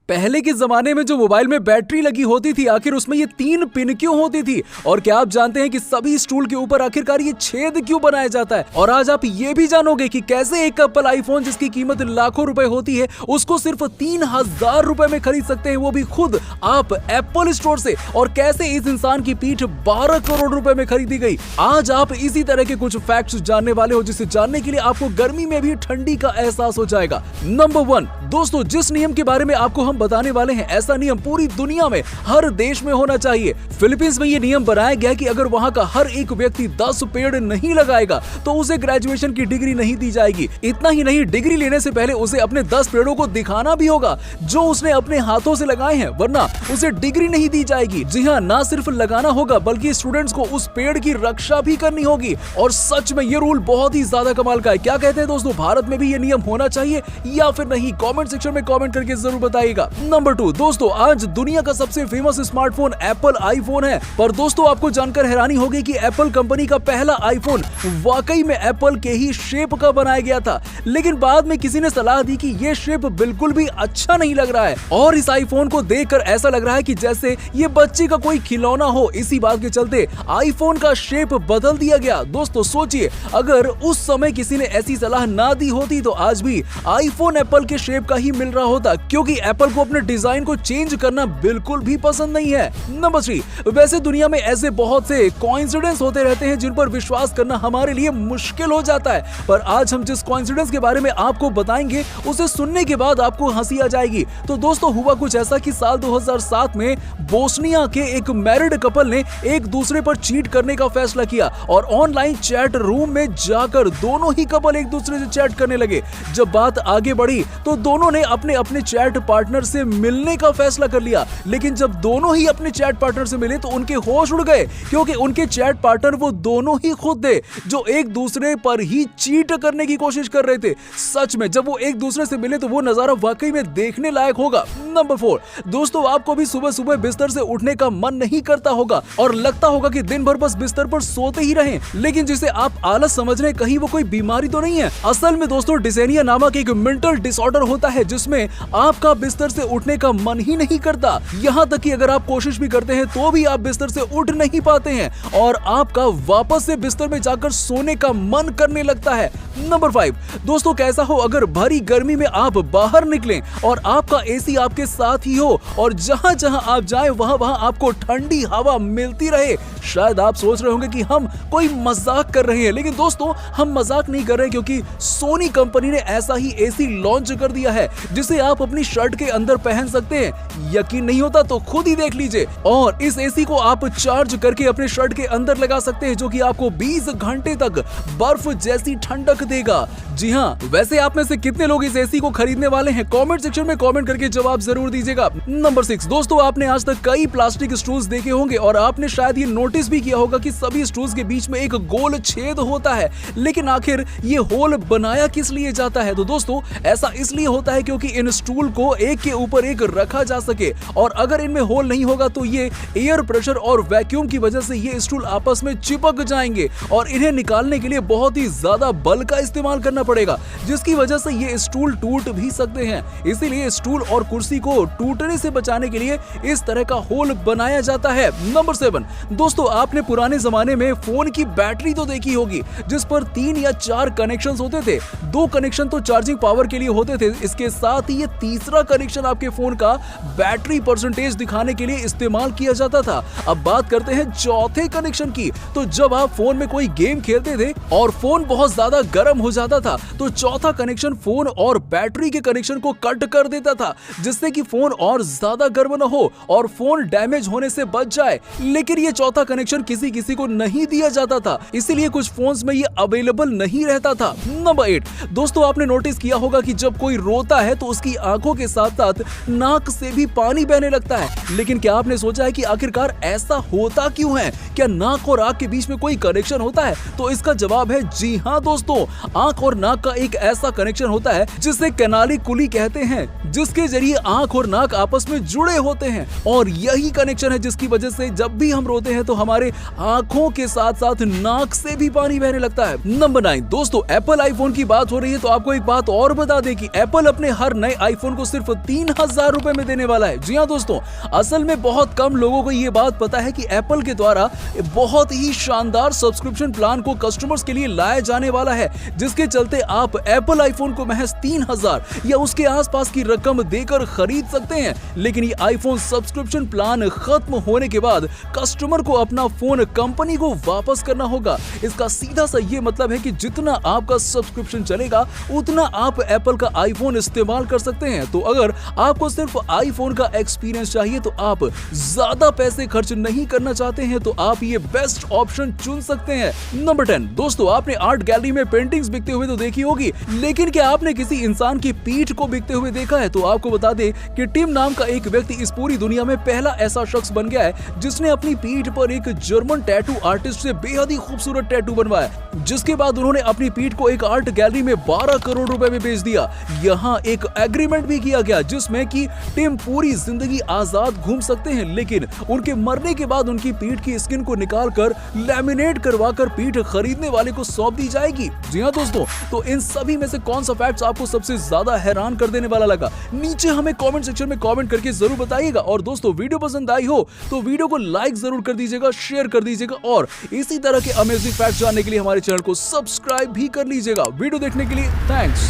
पहले के जमाने में जो मोबाइल में बैटरी लगी होती थी, आखिर उसमें ये 3 पिन क्यों होती थी? और क्या आप जानते हैं कि सभी स्टूल के ऊपर आखिरकार ये छेद क्यों बनाया जाता है? और आज आप ये भी जानोगे कि कैसे एक एप्पल आईफोन जिसकी कीमत लाखों रुपए होती है, उसको सिर्फ 3000 रुपए में खरीद सकते हैं, वो भी खुद आप एप्पल स्टोर से। और कैसे इस इंसान की पीठ 12 करोड़ रुपए में खरीदी गई। आज आप इसी तरह के कुछ फैक्ट्स जानने वाले हो, जिसे जानने के लिए आपको गर्मी में भी ठंडी का एहसास हो जाएगा। नंबर 1 दोस्तों, जिस नियम के बारे में आपको हम बताने वाले हैं, ऐसा नियम पूरी दुनिया में हर देश में होना चाहिए। फिलीपींस में ये नियम बनाया गया कि अगर वहां का हर एक व्यक्ति 10 पेड़ नहीं लगाएगा तो उसे ग्रेजुएशन की डिग्री नहीं दी जाएगी। इतना ही नहीं, डिग्री लेने से पहले उसे अपने 10 पेड़ों को दिखाना भी होगा जो उसने अपने हाथों से लगाए हैं, वरना उसे डिग्री नहीं दी जाएगी। जी हाँ, ना सिर्फ लगाना होगा बल्कि स्टूडेंट्स को उस पेड़ की रक्षा भी करनी होगी। और सच में ये रूल बहुत ही ज्यादा कमाल का है। क्या कहते हैं दोस्तों, भारत में भी ये नियम होना चाहिए या फिर नहीं? कमेंट सेक्शन में कमेंट करके जरूर बताइएगा। नंबर 2 दोस्तों, आज दुनिया का सबसे फेमस स्मार्टफोन एप्पल आईफोन है। पर दोस्तों, आपको जानकर हैरानी होगी कि एप्पल कंपनी का पहला आईफोन वाकई में एप्पल के ही शेप का बनाया गया था, लेकिन बाद में किसी ने सलाह दी कि ये शेप बिल्कुल भी अच्छा नहीं लग रहा है और इस आईफोन को देखकर ऐसा लग रहा है कि जैसे ये बच्चे का कोई खिलौना हो। इसी बात के चलते आईफोन का शेप बदल दिया गया। दोस्तों सोचिए, अगर उस समय किसी ने ऐसी सलाह ना दी होती तो आज भी आईफोन एप्पल के शेप का ही मिल रहा होता, क्योंकि एप्पल को अपने डिजाइन को चेंज करना बिल्कुल भी पसंद नहीं है। नंबर 3, वैसे दुनिया में ऐसे बहुत से कोइंसिडेंस होते रहते हैं जिन पर विश्वास करना हमारे लिए मुश्किल हो जाता है, पर आज हम जिस कोइंसिडेंस के बारे में आपको बताएंगे उसे सुनने के बाद आपको हंसी आ जाएगी। तो दोस्तों, हुआ कुछ ऐसा कि साल 2007 में बोस्निया के एक मैरिड कपल ने एक दूसरे पर चीट करने का फैसला किया और ऑनलाइन चैट रूम में जाकर दोनों ही कपल एक दूसरे से चैट करने लगे। जब बात आगे बढ़ी तो दोनों ने अपने अपने चैट पार्टनर से मिलने का फैसला कर लिया, लेकिन जब दोनों ही अपने चैट पार्टनर से मिले तो उनके होश उड़ गए, क्योंकि उनके चैट पार्टनर वो दोनों ही खुद थे जो एक दूसरे पर ही चीट करने की कोशिश कर रहे थे। सच में जब वो एक दूसरे से मिले तो वो नजारा वाकई में देखने लायक होगा। नंबर 4 दोस्तों, आपको भी सुबह सुबह बिस्तर से उठने का मन नहीं करता होगा और लगता होगा कि दिन भर बस बिस्तर पर सोते ही रहें, लेकिन जिसे आप आलस समझ रहे हैं, कहीं वो कोई बीमारी तो नहीं है। असल में दोस्तों, डिसेनिया नामक एक मेंटल डिसऑर्डर होता है जिसमें आपका बिस्तर से उठने का मन ही नहीं करता। यहाँ तक कि अगर आप कोशिश भी करते हैं तो भी आप बिस्तर से उठ नहीं पाते हैं और आपका वापस से बिस्तर में जाकर सोने का मन करने लगता है। नंबर 5 दोस्तों, कैसा हो अगर भरी गर्मी में आप बाहर निकलें और आपका एसी आपके साथ ही हो और जहां जहां आप जाएं वहां वहां आपको ठंडी हवा मिलती रहे। शायद आप सोच रहे होंगे कि हम कोई मजाक कर रहे हैं, लेकिन दोस्तों हम मजाक नहीं कर रहे, क्योंकि सोनी कंपनी ने ऐसा ही एसी लॉन्च कर दिया है जिसे आप अपनी शर्ट के अंदर पहन सकते हैं। यकीन नहीं होता तो खुद ही देख लीजिए। और इस एसी को आप चार्ज करके अपने शर्ट के अंदर लगा सकते हैं, जो कि आपको 20 घंटे तक बर्फ जैसी ठंडक देगा। जी हाँ, वैसे आप में से कितने लोग इस एसी को खरीदने वाले हैं? कमेंट सेक्शन में कमेंट करके जवाब जरूर दीजिएगा। नंबर 6 दोस्तों, आपने आज तक कई प्लास्टिक स्ट्रूज देखे होंगे और आपने शायद ये नोटिस भी किया होगा कि सभी स्ट्रूज के बीच में एक गोल छेद होता है, लेकिन आखिर ये होल बनाया किस लिए जाता है? तो दोस्तों, ऐसा इसलिए होता है क्योंकि इन स्टूल को एक के ऊपर एक रखा जा सके, और अगर इनमें होल नहीं होगा तो ये एयर प्रेशर और वैक्यूम की वजह से ये स्टूल आपस में चिपक जाएंगे और इन्हें निकालने के लिए बहुत ही ज्यादा बल का इस्तेमाल करना पड़ेगा, जिसकी वजह से ये स्टूल टूट भी सकते हैं। इसीलिए स्टूल और कुर्सी को टूटने से बचाने के लिए इस तरह का होल बनाया जाता है। नंबर 7 दोस्तों, आपने पुराने जमाने में फोन की बैटरी तो देखी होगी जिस पर 3 या 4 कनेक्शन होते थे। 2 कनेक्शन तो चार्जिंग पावर के लिए होते थे, इसके साथ ही ये तीसरा कनेक्शन आपके फोन का बैटरी परसेंटेज दिखाने के लिए इस्तेमाल किया जाता था। अब बात करते हैं चौथे कनेक्शन की। तो जब आप फोन में कोई गेम खेलते थे और फोन बहुत ज्यादा गर्म हो जाता था तो चौथा कनेक्शन फोन और बैटरी के कनेक्शन को कट कर देता था, जिससे कि फोन और ज्यादा गर्म न हो और फोन डैमेज होने से बच जाए। लेकिन ये चौथा कनेक्शन किसी किसी को नहीं दिया जाता था, इसीलिए कुछ फोन्स में ये अवेलेबल नहीं रहता था। नंबर 8 दोस्तों, आपने नोटिस किया होगा कि जब कोई रोता है तो उसकी आंखों के साथ साथ नाक से भी पानी बहने लगता है, लेकिन क्या आपने सोचा है कि आखिरकार ऐसा होता क्यों है? क्या नाक और आंख के बीच में कोई कनेक्शन होता है? तो इसका जवाब है जी हाँ दोस्तों, आंख और नाक का एक ऐसा कनेक्शन होता है जिसे कैनालिकुली कहते हैं, जिसके जरिए आंख और नाक आपस में जुड़े होते हैं, और यही कनेक्शन है जिसकी वजह से जब भी हम रोते हैं तो हमारे आंखों के साथ साथ नाक से भी पानी बहने लगता है। नंबर 9 दोस्तों, एप्पल आईफोन की बात हो रही है तो आपको एक बात और बता दें कि एप्पल अपने हर नए आईफोन को सिर्फ 3000 रुपए में देने वाला है। जी हाँ दोस्तों, असल में बहुत कम लोगों को ये बात पता है कि एप्पल के द्वारा बहुत ही शानदार सब्सक्रिप्शन प्लान को कस्टमर्स के लिए लाया जाने वाला है, जिसके चलते आप एप्पल आईफोन को महज 3000 या उसके आसपास की रकम देकर खरीद सकते हैं। लेकिन ये आईफोन सब्सक्रिप्शन प्लान खत्म होने के बाद कस्टमर को अपना फोन कंपनी को वापस करना होगा। इसका सीधा सा ये मतलब है कि जितना आपका सब्सक्रिप्शन चलेगा उतना आप एप्पल का आईफोन इस्तेमाल कर सकते हैं। तो अगर आपको सिर्फ आईफोन का एक्सपीरियंस चाहिए, तो आप ज्यादा पैसे खर्च नहीं करना चाहते हैं, तो आप ये बेस्ट ऑप्शन चुन सकते हैं। नंबर 10 दोस्तों, आपने आर्ट गैलरी में पेंटिंग्स बिकते हुए तो देखी होगी, लेकिन क्या आपने किसी इंसान की पीठ को बिकते हुए देखा है? तो आपको बता दें कि टिम नाम का एक व्यक्ति इस पूरी दुनिया में पहला ऐसा शख्स बन गया है जिसने अपनी पीठ पर एक जर्मन टैटू आर्टिस्ट से बेहद ही खूबसूरत टैटू बनवाया, जिसके बाद उन्होंने अपनी पीठ को एक आर्ट गैलरी में 12 करोड़ रुपए में बेच दिया। यहाँ एक एग्रीमेंट भी किया गया जिसमें कि टिम पूरी जिंदगी आजाद घूम सकते हैं, लेकिन उनके मरने के बाद उनकी पीठ की स्किन को निकालकर लैमिनेट करवाकर पीठ खरीदने वाले को सौंप दी जाएगी। जी हाँ दोस्तों, तो इन सभी में से कौन सा फैक्ट आपको सबसे ज्यादा हैरान कर देने वाला लगा? नीचे हमें कमेंट सेक्शन में कमेंट करके जरूर बताइएगा। और दोस्तों, वीडियो पसंद आई हो तो वीडियो को लाइक जरूर कर दीजिएगा, शेयर कर दीजिएगा और इसी तरह के अमेजिंग फैक्ट जानने के लिए हमारे चैनल को सब्सक्राइब भी कर लीजिएगा। वीडियो देखने के लिए थैंक्स।